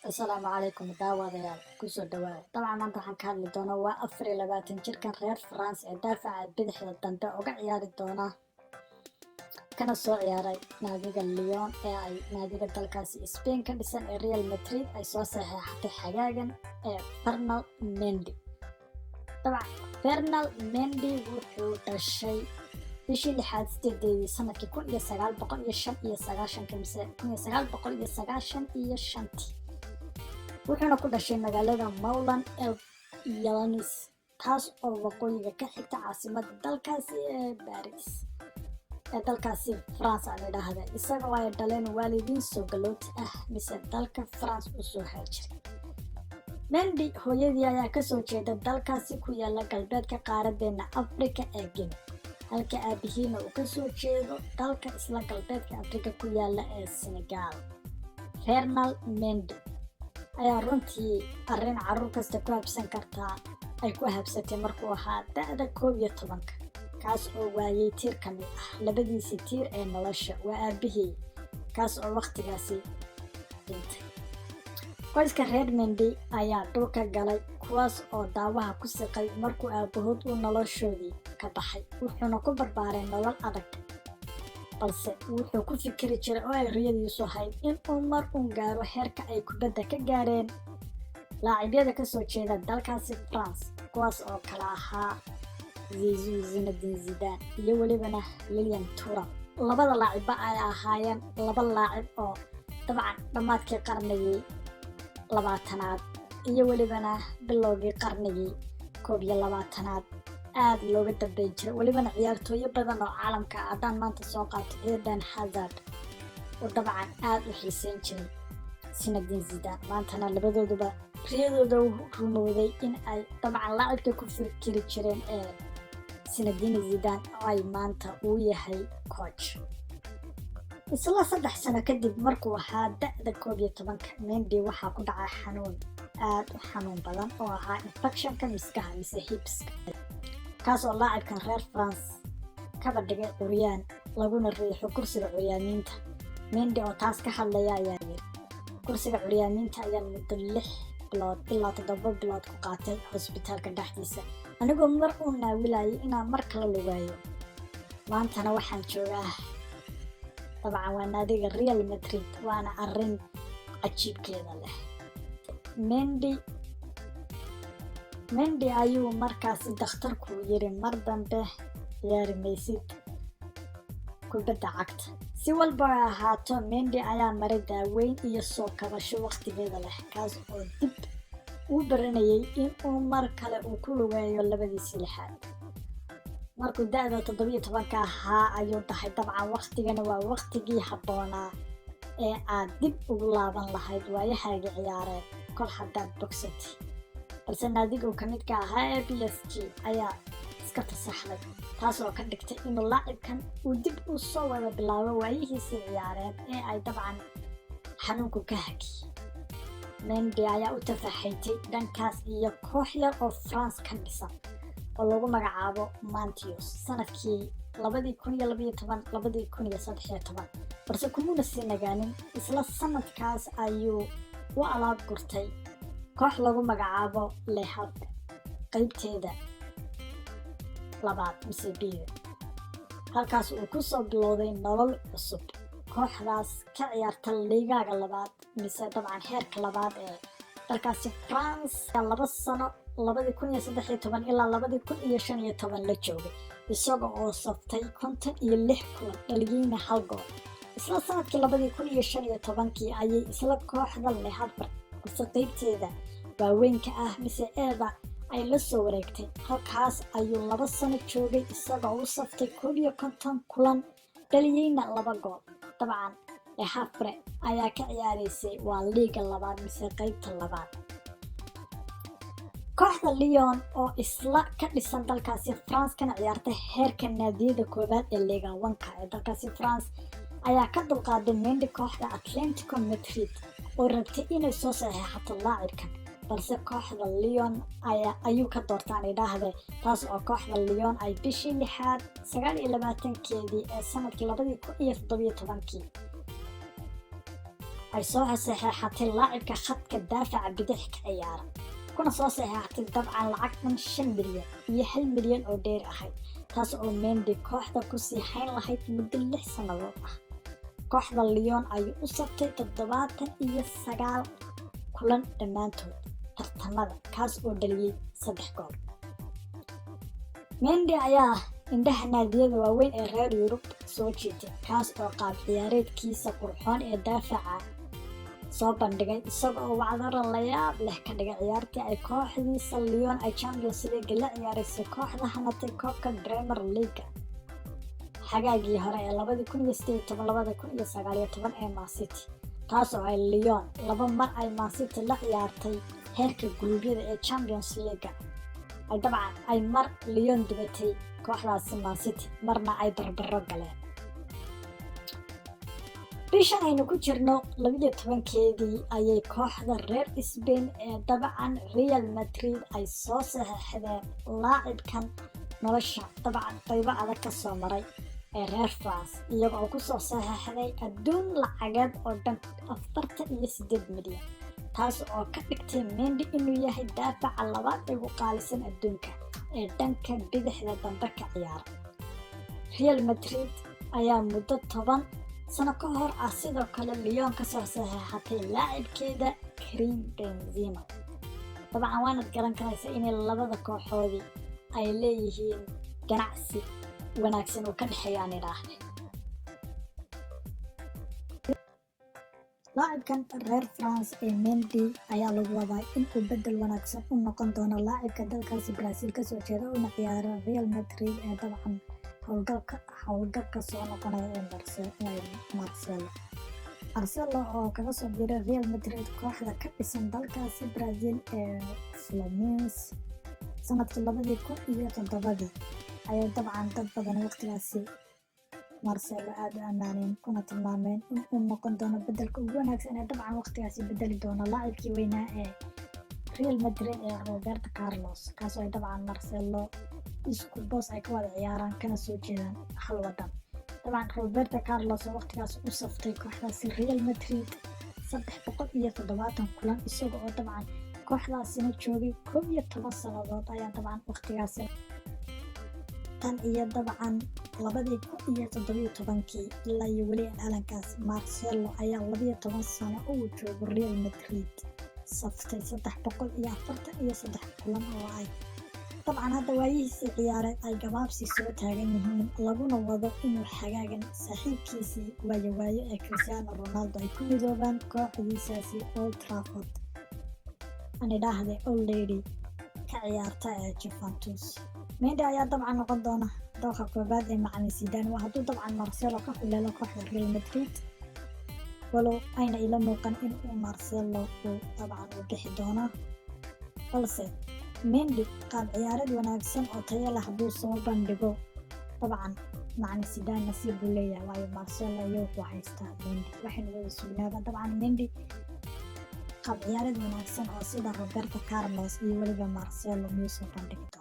Asalaamu calaykum daawadayaal kusoo dhawaada. Dabcan maanta waxaan ka hadli doonaa waa 24 jirkan reer France ee daafaca bidixda dambe uga ciyaari doona kana soo ciyaaray naadiga Lyon ee ay naadiga dalkaasi Spain ka dhisan ee Real Madrid ay soo saxeexatay xagaagan ee Fernand Mendy. Dabcan Fernand Mendy wuxuu dhashay bishii 6 sanadkii 1995 wuxuuna ku dhashay magaalada Moulin el Yalanis taas oo waqooyiga ka xigta caasimadda dalkaasi ee Paris ee dalkaasi France aan idhaahda isagoo ay dhaleen waalidiin soo galooti ah mise dalka France u soo haajiray. Mendy hooyadii ayaa kasoo jeeda dalkaasi ku yaala galbeedka qaaradeena Afrika ee Guinea halka aabihiina uu kasoo jeedo dalka isla galbeedka Afrika ku yaala ee Senegal. Fernand Mendy ayaa runtii arrin carruur kasta ku habsan kartaa ay ku habsatay markuu ahaa da'da 11 kaas oo waayay tiir ka mid ah labadiisii tiir ee nolosha waa aabihii kaas oo waqtigaasi dhintay. Qoyska reer Mendy ayaa dhulka galay kuwaas oo daawaha ku siqay markuu aabahood uu noloshoodii ka baxay wuxuuna ku barbaaray nolol adag balse wuxuu ku fikiri jiray oo ay riyadiisu ahayd in uu mar uun gaaro heerka ay kubadda ka gaareen laacibyada kasoo jeeda dalkaasi France kuwaas oo kala ahaa Zinedine Zidane iyo welibana Lilian Thuram. Labada laacibba ay ahaayeen laba laacib oo dabcan dhammaadkii qarnigii 20aad iyo welibana bilowgii qarnigii 21aad aad looga dambeyn jiray welibana ciyaartooyo badan oo caalamka haddaan maanta soo qaato Eden Hazard oo dabcan aad u xiiseyn jiray Zinedine Zidane maantana labadooduba riyadooda rumowday in ay dabcan laacibka ku fikiri jireen ee Zinedine Zidane oo ay maanta uu yahay coach. isla 3 sano kadib markuu ahaa da'da 11 Mendy waxaa ku dhacay xanuun aad u xanuun badan oo ahaa infectionka miskaha mise hipska kaas oo laacibkan reer France kaba dhigay curyaan laguna riixo kursiga curyaamiinta. Mendy oo taas ka hadlaya ayaa yiri kursiga curyaamiinta ayaa muddo 6 bilood ilaa 7 bilood ku qaatay hosbitaalka dhexdiisa anigoo mar uu naawilayay inaan mar kale lugayo maantana waxaan joogaa dabcan waa naadiga Real Madrid waana arrin cajiibkeeda leh. Mendy ayuu markaasi dhakhtarku yiri mar dambe ciyaari maysid kubadda cagta. Si walba ha ahaato Mendy ayaa maray daaweyn iyo soo kabasho waqtigeeda leh kaas oo dib u baranayay in uu mar kale uu ku lugeeyo labadiisii lixaad. markuu da'da 17 ahaa ayuu dhahay dabcan waqtigana waa waqtigii habboonaa ee aad dib ugu laaban lahayd waayahaaga ciyaareed kol haddaad bogsatay balse naadiga ka midka ahaa ee PSG ayaa iska fasaxday taas oo ka dhigtay inuu laacibkan uu dib u soo wada bilaabo waayihiisii ciyaareed ee ay dabcan xanuunku ka hagiyay. Mendy ayaa u tafaxaytay dhankaas iyo koox yar oo France ka dhisan oo lagu magacaabo Mantius sanadkii 2012-2013 balse kumuna sii nagaanin isla sanadkaas ayuu u alaab gurtay koox lagu magacaabo Le Havre qaybteeda labaad mise biir halkaas uu ku soo bilowday nolol cusub. kooxdaas ka ciyaarta liigaaga labaad mise dabcan heerka labaad ee dalkaasi France 2 sano 2013 ilaa 2015 la joogay isagoo oo saftay 56 kulan dhaliyayna 1 gool. isla sanadkii 2015 ayay isla kooxda Le Havre balse qaybteeda waaweynka ah mise eeda ay la soo wareegtay halkaas ayuu 2 sano joogay isagoo u saftay 51 kulan dhaliyayna 2 gool. dabcan Le Havre ayaa ka ciyaaraysay waa liiga labaad mise qaybta labaad. kooxda Lyon oo isla ka dhisan dalkaasi France kana ciyaarta heerka naadiyada koobaad ee Liga 1 ee dalkaasi France ayaa ka dulqaaday Mendy kooxda Atletico Madrid oo rabtay inay soo saxeexato laacibkan balse kooxda Lyon ayuu ka doortaan idhaahday taas oo kooxda Lyon ay bishii 6 ee sanadkii 2017 ay soo saxeexatay laacibka khadka daafaca bidix ka ciyaara kuna soo saxeexatay dabcan lacag dhan 5 milyan iyo 1 milyan oo dheer ahayd taas oo Mendy kooxda ku sii hayn lahayd muddo 6 sanadood ah. kooxda Lyon ayuu u sabtay 79 kulan dhammaantood tartamada kaas oo dhaliyay 3 gool. Mendy ayaa indhaha naadiyada waaweyn ee reer Yurub soo jiitay kaas oo qaab ciyaareedkiisa qurxoon ee daafaca soo bandhigay isaga oo wacdaro la yaab leh ka dhigay ciyaartii ay kooxdiisa Lyon ay Champions League la ciyaaraysay kooxda hanatay koobka Premier League xagaagii hore ee 2018-2019 ee Man City taas oo ay Lyon 2 mar ay Man City la ciyaartay heerka guruubyada ee Champions League ay dabcan ay mar Lyon dubatay kooxdaasi Man City marna ay barbaro galeen. bishan aynu ku jirno 12keedii ayay kooxda reer Spain ee dabcan Real Madrid ay soo saxeexdeen laacibkan nolosha dabcan qaybo adag ka soo maray ee reer France iyaga oo ku soo saxeexday adduun lacageed oo dhan 48 milyan taas oo ka dhigtay Mendy inuu yahay daafaca labaad ee ugu qaalisan adduunka ee dhanka bidixda dambe ka ciyaara. Real Madrid ayaa muddo 10 sano ka hor sidoo kale Lyon ka soo saxeexatay laacibkeeda Karim Benzema. dabcan waanad garan karaysaa in labada kooxoodii ay leeyihiin ganacsi wanaagsan oo ka dhexeeyaan idhaahde. laacibkan reer France ee Mendy ayaa lagu wadaa inuu bedel wanaagsan u noqon doono laacibka dalkaasi Brazil ka soo jeeda una ciyaara Real Madrid ee dabcan howlgabka soo noqonaya ee Marcelo oo kaga soo biiray Real Madrid kooxda ka dhisan dalkaasi Brazil ee Fluminense sanadkii 2007 ayaa dabcan dad badan waqtigaasi Marcelo aad u ammaaneen kuna tilmaameen inuu noqon doono bedelka ugu wanaagsan ee dabcan waqtigaasi bedeli doono laacibkii weynaa ee Real Madrid ee Roberto Carlos kaasoo ay dabcan Marcelo isku boos ay ka wada ciyaaraan kana soo jeedaan hal wadan. dabcan Roberto Carlos oo waqtigaas u saftay kooxdaasi Real Madrid 370 kulan isaga oo dabcan kooxdaasina joogay 11 sanadood ayaa dabcan waqtigaasi tan iyo dabcan 2017 ilaa iyo weli alankaas Marcelo ayaa 12 sano uu joogo Real Madrid saftay 343 kulan oo ay dabcan hadda waayihiisii ciyaareed ay gabaabsi soo taagan yihiin laguna wado inuu xagaagan saaxiibkiisii waayo ee Cristiano Ronaldo ay ku midoobaan kooxdiisaasi Old Trafford aan idhaahde Old Lady ka ciyaarta ee Juventus. Mendy ayaa dabcan noqon doona dooqa koobaad ee macallin Zidane waa hadduu dabcan Marcelo ka xuleelo kooxda Real Madrid walow ayna ila muuqan inuu Marcelo uu dabcan u bixi doono balse Mendy qaab ciyaareed wanaagsan oo tayo leh buu soo bandhigo dabcan macallin Zidane nasiib buu leeyahay waayo Marcelo ayuu ku haystaa Mendy waxayna wada sugnaada dabcan Mendy qaab ciyaareed wanaagsan oo sida Roberto Carlos iyo waliba Marcelo muu soo bandhigay.